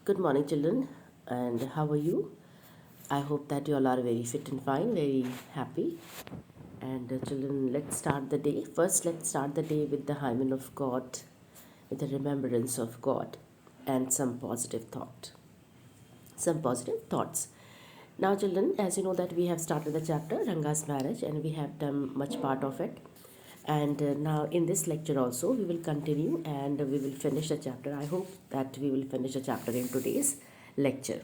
Good morning, children, and how are you? I hope that you all are very fit and fine, very happy. And children, let's start the day. First, let's start the day with the hymen of God, with the remembrance of God, and some positive thoughts. Now, children, as you know that we have started the chapter Ranga's marriage, and we have done much part of it. And now in this lecture also we will continue and we will finish the chapter. I hope that we will finish the chapter in today's lecture.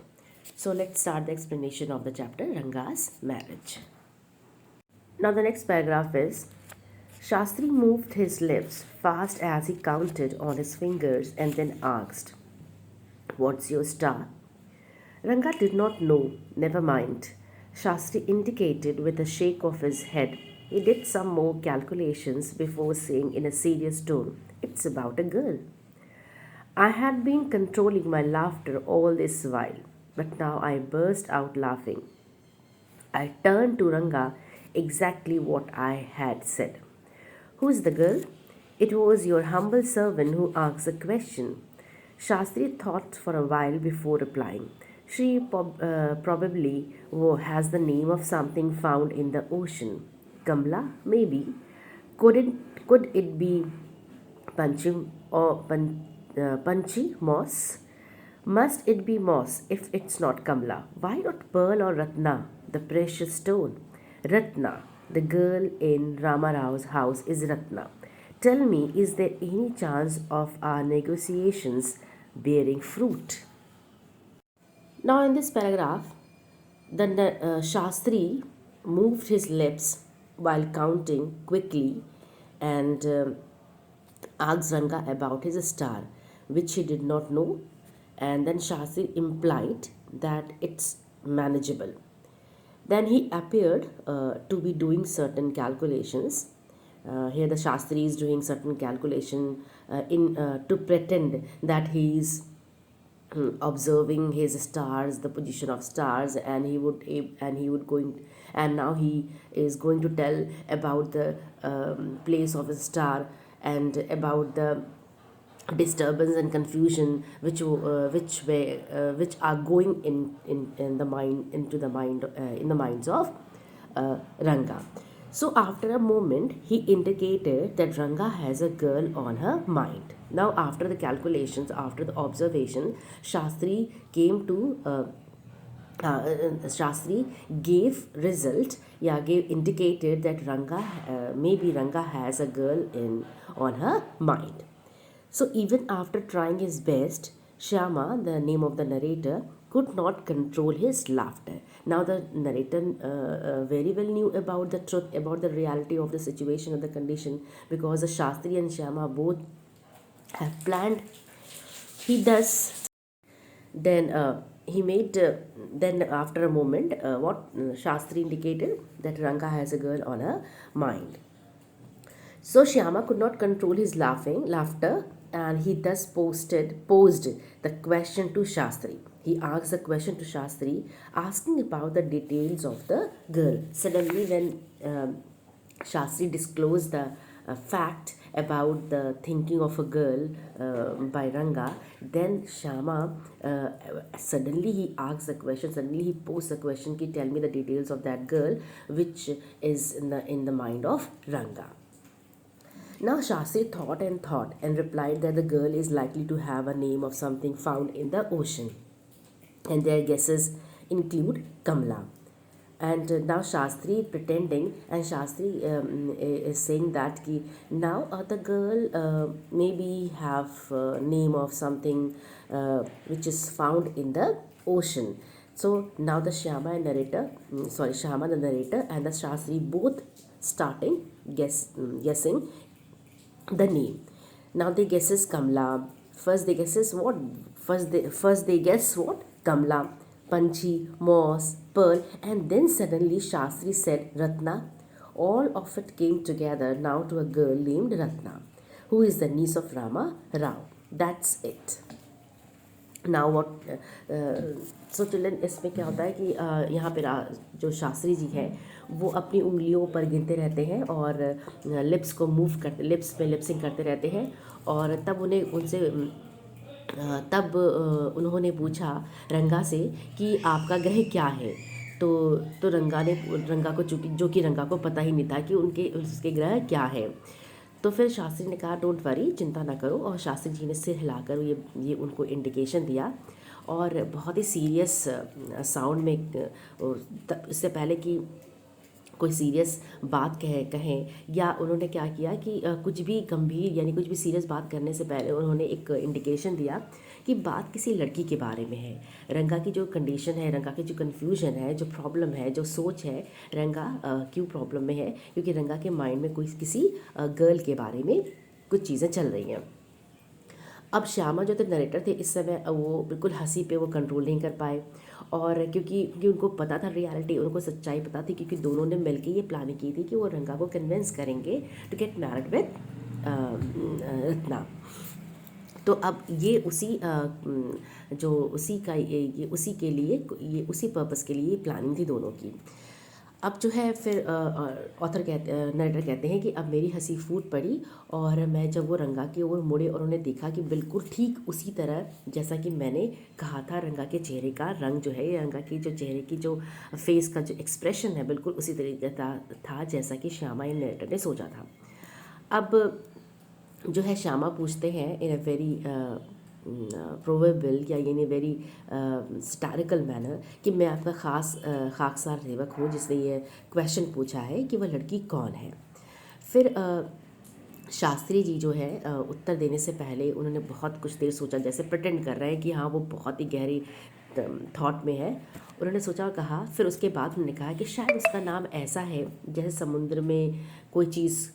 So let's start the explanation of the chapter Ranga's marriage. Now the next paragraph is Shastri moved his lips fast as he counted on his fingers and then asked, "What's your star?" Ranga did not know. Never mind. Shastri indicated with a shake of his head. He did some more calculations before saying in a serious tone, "It's about a girl." I had been controlling my laughter all this while, but now I burst out laughing. I turned to Ranga exactly what I had said. "Who's the girl?" "It was your humble servant who asked the question." Shastri thought for a while before replying. She probably has the name of something found in the ocean. Kamla, maybe. Could it be Panchi or Panchi Moss? Must it be moss if it's not Kamla? Why not pearl or Ratna, the precious stone? Ratna, the girl in Rama Rao's house is Ratna. Tell me, is there any chance of our negotiations bearing fruit? Now, in this paragraph, the Shastri moved his lips while counting quickly and asked Ranga about his star, which he did not know, and then Shastri implied that it's manageable. Then he appeared to be doing certain calculations. Here, the Shastri is doing certain calculation in to pretend that he is observing his stars, the position of stars, and he would going, and now he is going to tell about the place of a star and about the disturbance and confusion which are going in the mind into the mind in the minds of Ranga. So after a moment, he indicated that Ranga has a girl on her mind. Now, after the calculations, after the observation, Shastri came to Shastri gave result, yeah, gave indicated that maybe Ranga has a girl in on her mind. So even after trying his best, Shama, the name of the narrator, could not control his laughter. Now the narrator very well knew about the truth, about the reality of the situation and the condition, because the Shastri and Shama both have planned. He does. Then he made. Then after a moment, what Shastri indicated that Ranga has a girl on her mind. So Shyama could not control his laughter, and he thus posed the question to Shastri. He asked the question to Shastri, asking about the details of the girl. Suddenly, when Shastri disclosed the fact about the thinking of a girl by Ranga, then Shama suddenly he asked the question. Suddenly he posed the question, "Ki tell me the details of that girl, which is in the mind of Ranga." Now Shastri thought and replied that the girl is likely to have a name of something found in the ocean, and their guesses include Kamla. And now Shastri pretending, and Shastri is saying that now the girl maybe have name of something which is found in the ocean. So now the Shama the narrator and the Shastri both starting guessing the name. Now they guesses Kamla. First they guess what? Kamla, Panchi, Moss, Pearl, and then suddenly Shastri said Ratna. All of it came together now to a girl named Ratna, who is the niece of Rama Rao. That's it. Now what so children, इसमें क्या होता है कि यहाँ पे जो शास्त्री जी हैं वो अपनी उंगलियों पर गिनते रहते हैं और लिप्स को मूव करते लिप्स पे लिप्सिंग करते रहते हैं, और तब उन्हें उनसे तब उन्होंने पूछा रंगा से कि आपका ग्रह क्या है। तो रंगा को चूँकि जो कि रंगा को पता ही नहीं था कि उसके ग्रह क्या है। तो फिर शास्त्री ने कहा डोंट वरी, चिंता ना करो, और शास्त्री जी ने सिर हिलाकर ये उनको इंडिकेशन दिया और बहुत ही सीरियस साउंड में इससे पहले कि कोई सीरियस बात कहें या उन्होंने क्या किया कि कुछ भी गंभीर यानी कुछ भी सीरियस बात करने से पहले उन्होंने एक इंडिकेशन दिया कि बात किसी लड़की के बारे में है। रंगा की जो कंडीशन है, रंगा की जो कन्फ्यूजन है, जो प्रॉब्लम है, जो सोच है, रंगा क्यों प्रॉब्लम में है, क्योंकि रंगा के माइंड में कोई किसी गर्ल के बारे में कुछ चीज़ें चल रही हैं। अब श्यामा जो थे नरेटर थे इस समय, वो बिल्कुल हंसी पे वो कंट्रोल नहीं कर पाए, और क्योंकि उनको पता था रियलिटी, उनको सच्चाई पता थी, क्योंकि दोनों ने मिलकर ये प्लानिंग की थी कि वो रंगा को कन्विंस करेंगे to get married with Ratna. तो अब ये जो उसी का ये उसी के लिए ये उसी पर्पस के लिए प्लानिंग थी दोनों की। अब जो है फिर नरेटर कहते हैं कि अब मेरी हंसी फूट पड़ी, और मैं जब वो रंगा की ओर मुड़े और उन्हें देखा कि बिल्कुल ठीक उसी तरह जैसा कि मैंने कहा था, रंगा के चेहरे का रंग जो है, रंगा की जो चेहरे की जो फेस का जो एक्सप्रेशन है बिल्कुल उसी तरीके का था जैसा कि श्यामा इन नरेटर ने सोचा था। अब जो है श्यामा पूछते हैं इन अ वेरी प्रोवेबल या यानी वेरी स्टारिकल मैनर कि मैं आपका खाकसार सेवक हूँ जिसने ये क्वेश्चन पूछा है कि वह लड़की कौन है। फिर शास्त्री जी जो है उत्तर देने से पहले उन्होंने बहुत कुछ देर सोचा, जैसे प्रटेंड कर रहे हैं कि हाँ वो बहुत ही गहरी थॉट में है। उन्होंने सोचा और कहा, फिर उसके बाद उन्होंने कहा कि शायद उसका नाम ऐसा है जैसे समुद्र में कोई चीज़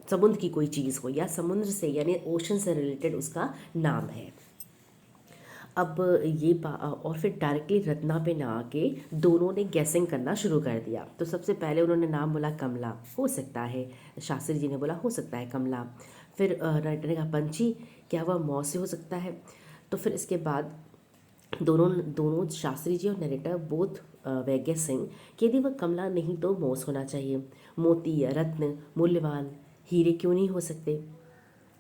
समुद्र की कोई चीज़ हो, या समुद्र से यानी ओशन से रिलेटेड उसका नाम है। अब और फिर डायरेक्टली रत्ना पे ना आके दोनों ने गैसिंग करना शुरू कर दिया। तो सबसे पहले उन्होंने नाम बोला कमला, हो सकता है। शास्त्री जी ने बोला हो सकता है कमला। फिर राइटर ने कहा पंछी, क्या वह मौत से हो सकता है। तो फिर इसके बाद दोनों दोनों शास्त्री जी और नरेटर बोथ वे गेसिंग कि यदि वह कमला नहीं तो मोस होना चाहिए। मोती या रत्न, मूल्यवान हीरे क्यों नहीं हो सकते।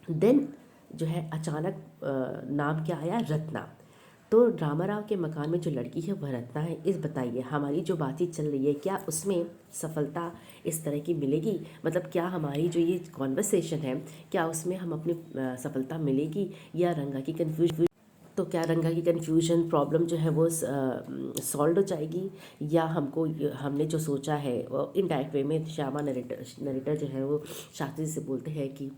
देन जो है अचानक नाम क्या आया, रत्ना। तो रामाराव के मकान में जो लड़की है वह रत्ना है। इस बताइए हमारी जो बातचीत चल रही है क्या उसमें सफलता इस तरह की मिलेगी, मतलब क्या हमारी जो ये कॉन्वर्सेशन है क्या उसमें हम अपनी सफलता मिलेगी, या रंगा की कन्फ्यूजन, तो क्या रंगा की कन्फ्यूजन प्रॉब्लम जो है वो सॉल्व हो जाएगी, या हमने जो सोचा है वो इनडायरेक्ट वे में श्यामा नरेटर जो है वो शास्त्री से बोलते हैं कि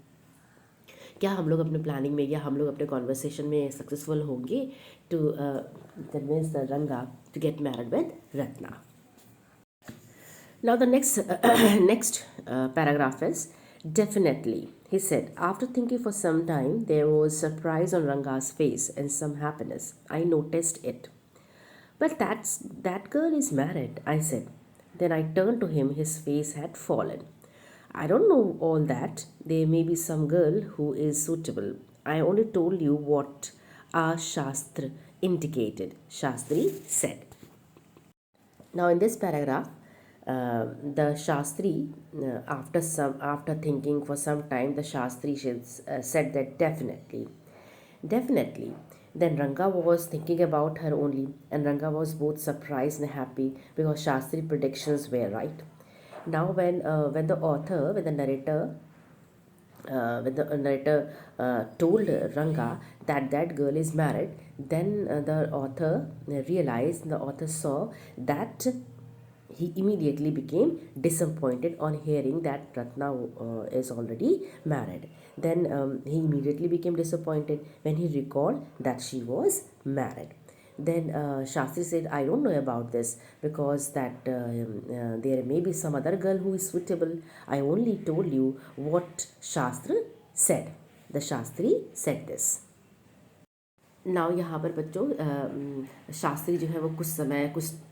क्या हम लोग अपने प्लानिंग में या हम लोग अपने कॉन्वर्सेशन में सक्सेसफुल होंगे to convince the Ranga to get married with Ratna. Now the next next paragraph is definitely, he said. After thinking for some time, there was surprise on Ranga's face and some happiness. I noticed it. But that girl is married, I said. Then I turned to him. His face had fallen. I don't know all that. There may be some girl who is suitable. I only told you what our Shastra indicated, Shastri said. Now, in this paragraph, the Shastri, after thinking for some time, the Shastri said that definitely. Then Ranga was thinking about her only, and Ranga was both surprised and happy because Shastri predictions were right. Now, when the narrator told Ranga that that girl is married, then the author saw that he immediately became disappointed on hearing that Ratna is already married. Then he immediately became disappointed when he recalled that she was married. Then Shastri said, I don't know about this because there may be some other girl who is suitable. I only told you what Shastra said. The Shastri said this. Now यहाँ पर बच्चों शास्त्री जो है वो कुछ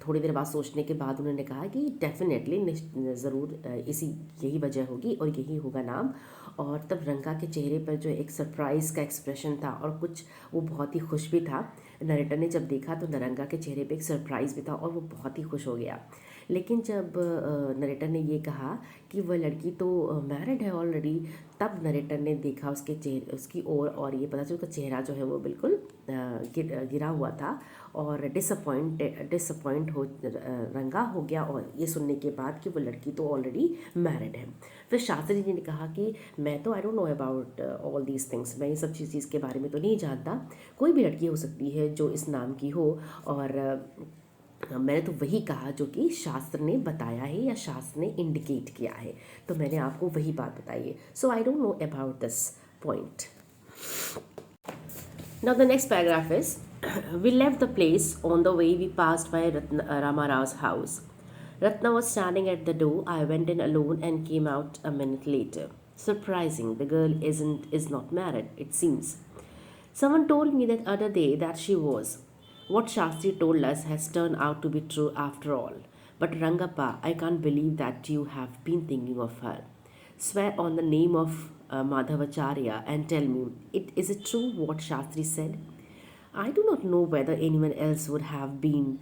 थोड़ी देर बाद सोचने के बाद उन्होंने कहा कि डेफिनेटली ज़रूर यही वजह होगी और यही होगा नाम. और तब रंगा के चेहरे पर जो एक सरप्राइज़ का एक्सप्रेशन था और कुछ वो बहुत ही खुश भी था. नरेटर ने जब देखा तो रंगा के चेहरे पे एक सरप्राइज़ भी था और वो बहुत ही खुश हो गया. लेकिन जब नरेटर ने ये कहा कि वह लड़की तो मैरिड है ऑलरेडी, तब नरेटर ने देखा उसके चेहरे उसकी ओर और ये पता चला उसका चेहरा जो है वो बिल्कुल गिरा हुआ था और डिसअपॉइंट हो रंगा हो गया, और ये सुनने के बाद कि वो लड़की तो ऑलरेडी मैरिड है। फिर शास्त्री जी ने कहा कि मैं तो आई don't know about all these things, मैं ये सब चीज़ के बारे में तो नहीं जानता, कोई भी लड़की हो सकती है जो इस नाम की हो, और मैंने तो वही कहा जो कि शास्त्र ने बताया है या शास्त्र ने इंडिकेट किया है, तो मैंने आपको वही बात बताई है। So I don't know about this point. Now the next paragraph is we left the place. On the way we passed by Ramarao's house. Ratna was standing at the door. I went in alone and came out a minute later. Surprising, the girl is not married, it seems. Someone told me that other day that she was. What Shastri told us has turned out to be true after all. But Rangappa, I can't believe that you have been thinking of her. Swear on the name of Madhavacharya and tell me, is it true what Shastri said? I do not know whether anyone else would have been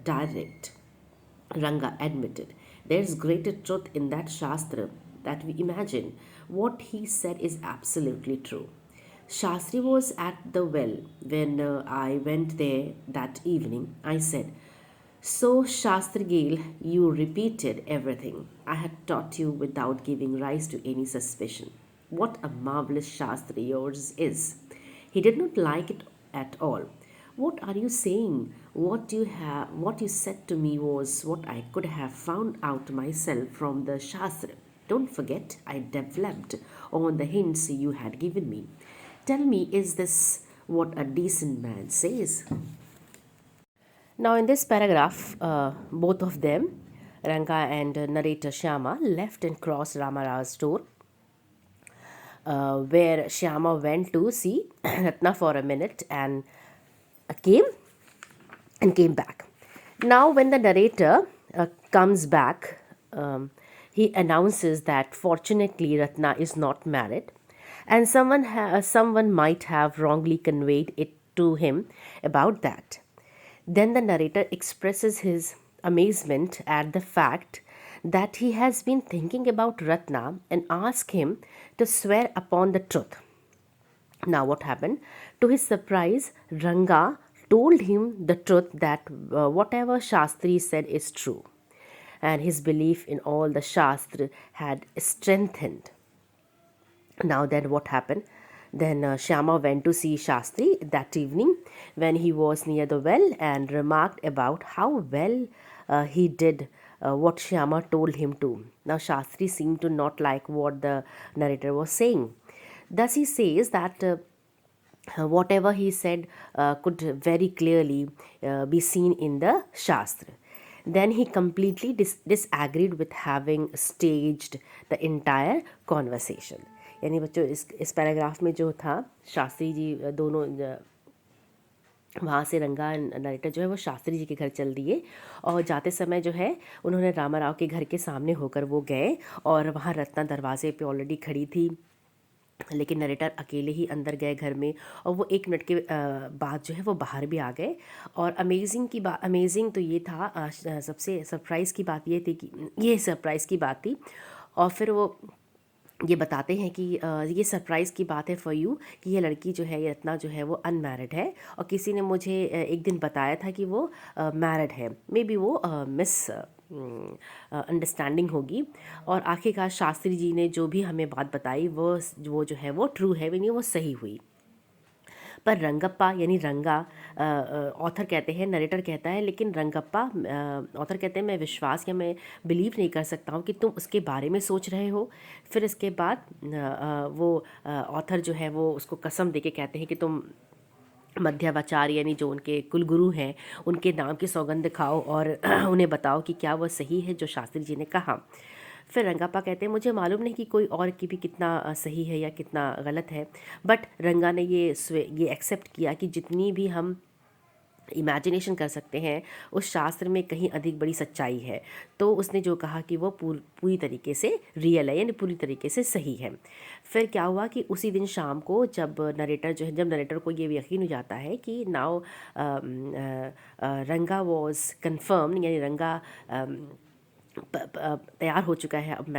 direct. Ranga admitted, there is greater truth in that Shastra that we imagine. What he said is absolutely true. Shastri was at the well when I went there that evening. I said, so, Shastri Gale, you repeated everything I had taught you without giving rise to any suspicion. What a marvelous Shastri yours is. He did not like it at all. What are you saying? What you said to me was what I could have found out myself from the Shastra. Don't forget, I developed on the hints you had given me. Tell me, is this what a decent man says? Now, in this paragraph, both of them, Ranga and narrator Shama, left and crossed Ramarao's door, where Shama went to see Ratna for a minute and came came back. Now, when the narrator comes back, he announces that fortunately Ratna is not married, and someone might have wrongly conveyed it to him about that. Then the narrator expresses his amazement at the fact that he has been thinking about Ratna and asks him to swear upon the truth. Now, what happened? To his surprise, Ranga told him the truth that whatever Shastri said is true, and his belief in all the Shastra had strengthened. Now, then what happened? Then Shama went to see Shastri that evening when he was near the well and remarked about how well he did what Shama told him to. Now, Shastri seemed to not like what the narrator was saying. Thus, he says that whatever he said could very clearly be seen in the Shastra. Then he completely disagreed with having staged the entire conversation. यानी बच्चों इस paragraph में जो था, शास्त्री जी दोनों वहाँ से रंगा नरेटर जो है वो शास्त्री जी के घर चल दिए, और जाते समय जो है उन्होंने रामाराव के घर के सामने होकर वो गए, और वहाँ रत्ना दरवाजे पे ऑलरेडी खड़ी थी, लेकिन नरेटर अकेले ही अंदर गए घर में, और वो 1 मिनट के बाद जो है वो बाहर भी आ गए। और अमेजिंग तो ये था, सबसे सरप्राइज़ की बात ये थी कि ये सरप्राइज़ की बात थी, और फिर वो ये बताते हैं कि ये सरप्राइज़ की बात है फॉर यू कि ये लड़की जो है, ये रत्ना जो है वो अनमैरिड है, और किसी ने मुझे एक दिन बताया था कि वो मैरिड है। मे बी वो मिस अंडरस्टैंडिंग होगी। और आखिरकार शास्त्री जी ने जो भी हमें बात बताई वो जो है वो ट्रू है, यानी वो सही हुई। पर रंगप्पा यानी रंगा, ऑथर कहते हैं, नरेटर कहता है, लेकिन रंगप्पा, ऑथर कहते हैं मैं विश्वास या मैं बिलीव नहीं कर सकता हूँ कि तुम उसके बारे में सोच रहे हो। फिर इसके बाद वो ऑथर जो है वो उसको कसम दे के कहते हैं कि तुम मध्यावाचार्य यानी जो उनके कुलगुरु हैं उनके नाम की सौगंध खाओ और उन्हें बताओ कि क्या वह सही है जो शास्त्री जी ने कहा। फिर रंगापा कहते हैं मुझे मालूम नहीं कि कोई और की भी कितना सही है या कितना गलत है, बट रंगा ने ये एक्सेप्ट किया कि जितनी भी हम इमेजिनेशन कर सकते हैं उस शास्त्र में कहीं अधिक बड़ी सच्चाई है। तो उसने जो कहा कि वो पूरी तरीके से रियल है, यानी पूरी तरीके से सही है। फिर क्या हुआ कि उसी दिन शाम को जब नरेटर जो है, जब नरेटर को ये यकीन हो जाता है कि नाउ रंगा वॉज कन्फर्म, यानी रंगा तैयार हो चुका है अब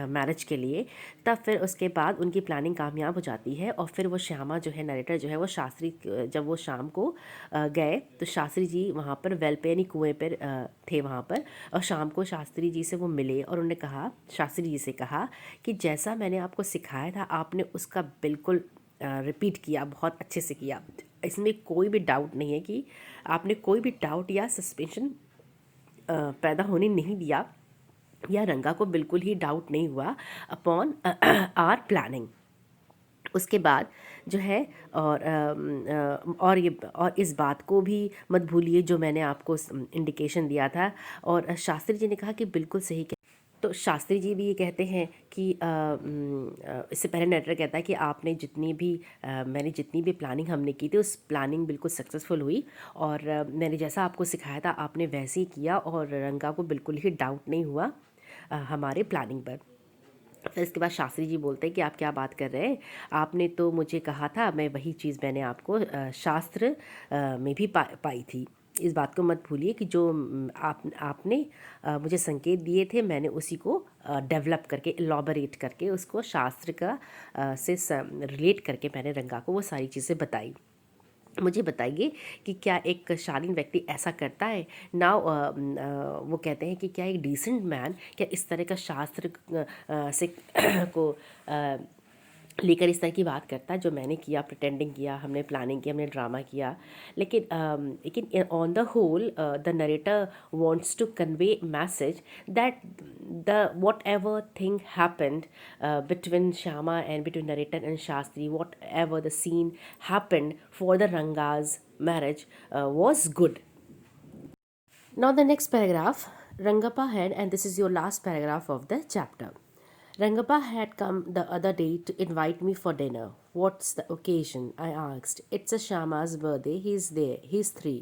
मैरिज के लिए, तब फिर उसके बाद उनकी प्लानिंग कामयाब हो जाती है। और फिर वो श्यामा जो है, नरेटर जो है, वो शास्त्री जब वो शाम को गए तो शास्त्री जी वहाँ पर वेल पे यानी कुएँ पर थे वहाँ पर। और शाम को शास्त्री जी से वो मिले और उन्होंने कहा, शास्त्री जी से कहा कि जैसा मैंने आपको सिखाया था आपने उसका बिल्कुल रिपीट किया, बहुत अच्छे से किया। इसमें कोई भी डाउट नहीं है कि आपने कोई भी डाउट या सस्पेंशन पैदा होने नहीं दिया, या रंगा को बिल्कुल ही डाउट नहीं हुआ अपॉन आर प्लानिंग। उसके बाद जो है और इस बात को भी मत भूलिए जो मैंने आपको इंडिकेशन दिया था। और शास्त्री जी ने कहा कि बिल्कुल सही। तो शास्त्री जी भी ये कहते हैं कि इससे पहले नरेटर कहता है कि आपने जितनी भी मैंने जितनी भी प्लानिंग हमने की थी उस प्लानिंग बिल्कुल सक्सेसफुल हुई, और मैंने जैसा आपको सिखाया था आपने वैसे ही किया, और रंगा को बिल्कुल ही डाउट नहीं हुआ हमारे प्लानिंग पर। फिर इसके बाद शास्त्री जी बोलते हैं कि आप क्या बात कर रहे हैं, आपने तो मुझे कहा था, मैं वही चीज़ मैंने आपको शास्त्र में भी पाई थी। इस बात को मत भूलिए कि जो आपने मुझे संकेत दिए थे मैंने उसी को डेवलप करके, एलॉबरेट करके, उसको शास्त्र का से रिलेट करके मैंने रंगा को वो सारी चीज़ें बताई। मुझे बताइए कि क्या एक शालीन व्यक्ति ऐसा करता है ना। वो कहते हैं कि क्या एक डिसेंट मैन क्या इस तरह का शास्त्र से को लेकर इस तरह की बात करता है जो मैंने किया, प्रिटेंडिंग किया, हमने प्लानिंग किया, हमने ड्रामा किया। लेकिन on the whole the narrator wants to convey message that the whatever thing happened between Shama and between narrator and Shastri, whatever the scene happened for the Ranga's marriage was good. Now the next paragraph, Rangappa had, and this is your last paragraph of the chapter. Rangappa had come the other day to invite me for dinner. What's the occasion? I asked. It's a Shama's birthday. He's there. He's 3.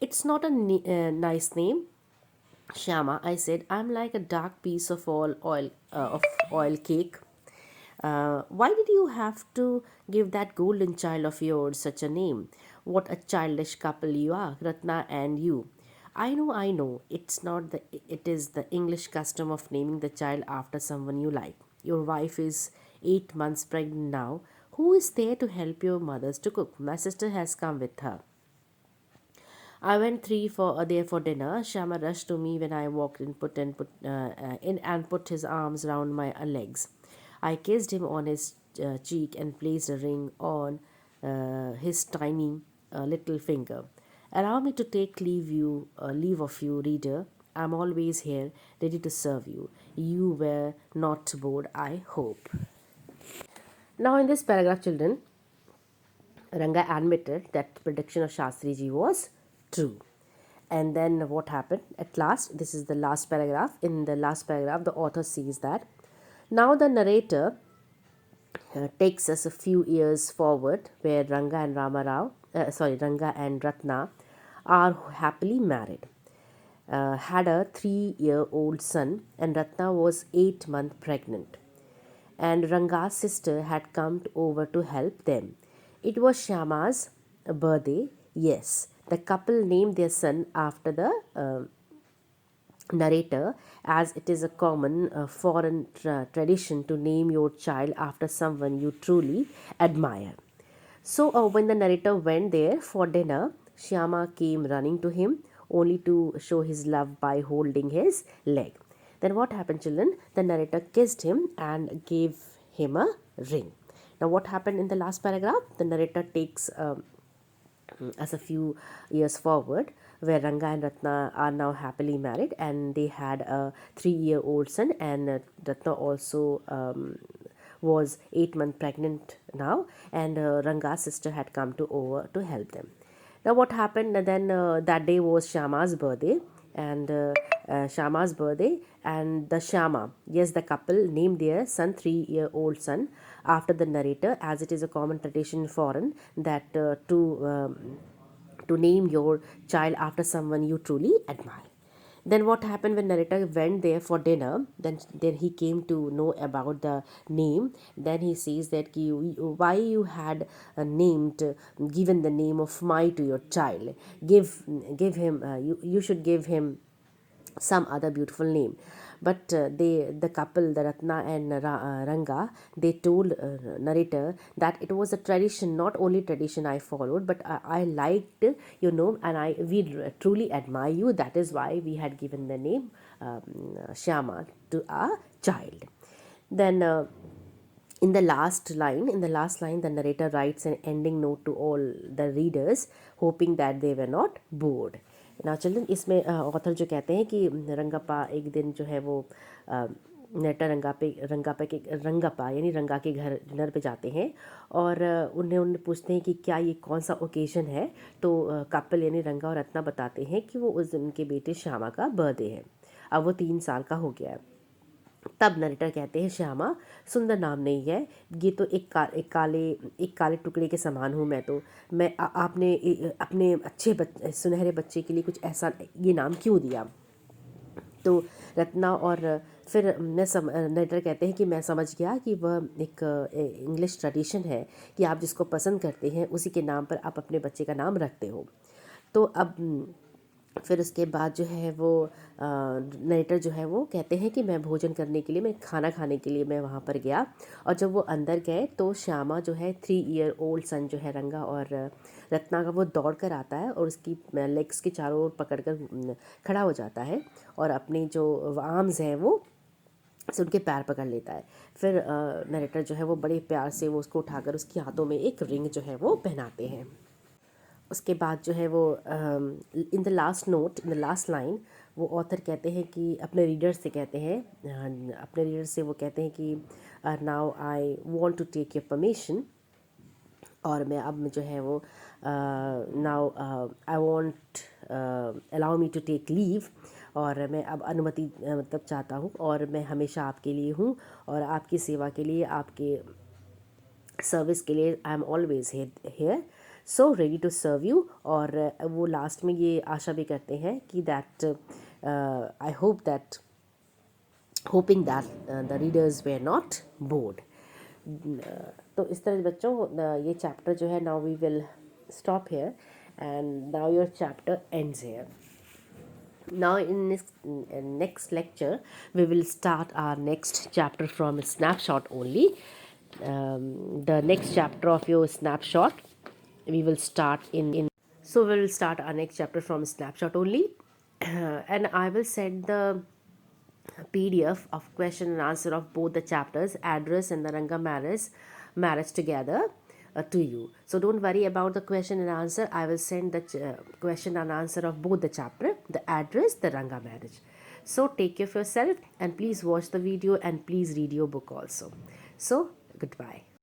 It's not a nice name. Shama, I said, I'm like a dark piece of oil cake. Why did you have to give that golden child of yours such a name? What a childish couple you are, Ratna and you. I know. It's not the it is the English custom of naming the child after someone you like. Your wife is 8 months pregnant now. Who is there to help your mothers to cook? My sister has come with her. I went there for dinner. Shama rushed to me when I walked in and put his arms round my legs. I kissed him on his cheek and placed a ring on his tiny little finger. Allow me to take leave of you, reader. I'm always here, ready to serve you. You were not bored, I hope. Now, in this paragraph, children, Ranga admitted that the prediction of Shastriji was true. And then what happened? At last, this is the last paragraph. In the last paragraph, the author says that now the narrator takes us a few years forward, where Ranga and Ratna are happily married. Had a 3-year-old son, and Ratna was 8 months pregnant. And Ranga's sister had come over to help them. It was Shama's birthday. Yes, the couple named their son after the narrator, as it is a common foreign tradition to name your child after someone you truly admire. So, when the narrator went there for dinner, Shama came running to him only to show his love by holding his leg. Then, what happened, children? The narrator kissed him and gave him a ring. Now, what happened in the last paragraph? The narrator takes us a few years forward, where Ranga and Ratna are now happily married, and they had a 3-year-old son, and Ratna also was 8 months pregnant now, and Ranga's sister had come over to help them. Now, what happened then? That day was Shama's birthday, and Shama's birthday, and the Shama, yes, the couple named their son, 3-year-old son, after the narrator, as it is a common tradition in foreign that to name your child after someone you truly admire. Then what happened when narrator went there for dinner? Then he came to know about the name. Then he says that why you had given the name of Mai to your child. Give him you should give him some other beautiful name. But the couple, the Ratna and Ranga, they told narrator that it was a tradition, not only tradition I followed, but I liked, and we truly admire you. That is why we had given the name Shama to our child. Then in the last line, the narrator writes an ending note to all the readers, hoping that they were not bored. Now children, इसमें author जो कहते हैं कि रंगप्पा एक दिन जो है वो नेटर रंगप्पा यानी रंगा के घर डिनर पे जाते हैं, और उन्हें पूछते हैं कि क्या ये कौन सा ओकेजन है। तो कपल यानी रंगा और रत्ना बताते हैं कि वो उस दिन उनके बेटे श्यामा का बर्थडे है। अब वो 3 साल का हो गया है। तब नरेटर कहते हैं, श्यामा सुंदर नाम नहीं है, ये तो एक काले टुकड़े के समान हूँ मैं तो। आपने अपने अच्छे सुनहरे बच्चे के लिए कुछ ऐसा ये नाम क्यों दिया। तो रत्ना और फिर नरेटर कहते हैं कि मैं समझ गया कि वह एक इंग्लिश ट्रेडिशन है कि आप जिसको पसंद करते हैं उसी के नाम पर आप अपने बच्चे का नाम रखते हो। तो अब फिर उसके बाद जो है वो नरेटर जो है वो कहते हैं कि मैं भोजन करने के लिए, मैं खाना खाने के लिए मैं वहाँ पर गया, और जब वो अंदर गए तो श्यामा जो है 3 ईयर ओल्ड सन जो है रंगा और रत्ना का, वो दौड़ कर आता है और उसकी लेग्स के चारों ओर पकड़ कर खड़ा हो जाता है और अपने जो आर्म्स हैं वो से उनके पैर पकड़ लेता है। फिर नरेटर जो है वो बड़े प्यार से वो उसको उठाकर उसकी हाथों में एक रिंग जो है वो पहनाते हैं। उसके बाद जो है वो इन द लास्ट लाइन वो ऑथर कहते हैं कि अपने रीडर से कहते हैं, अपने रीडर से वो कहते हैं कि now I want to take your permission, और मैं अब जो है वो now I want allow me to take leave, और मैं अब अनुमति मतलब चाहता हूँ, और मैं हमेशा आपके लिए हूँ और आपकी सेवा के लिए, आपके सर्विस के लिए I am always here, so ready to serve you. और वो लास्ट में ये आशा भी करते हैं कि that I hoping that the readers were not bored. तो इस तरह बच्चों ये चैप्टर जो है, now we will stop here and now your chapter ends here. Now in this next lecture we will start our next chapter from a snapshot only. The next chapter of your snapshot we will start so we will start our next chapter from snapshot only. And I will send the PDF of question and answer of both the chapters, address and the Ranga marriage together to you. So don't worry about the question and answer. I will send the question and answer of both the chapter, the address, the Ranga marriage. So take care of yourself and please watch the video and please read your book also. So goodbye.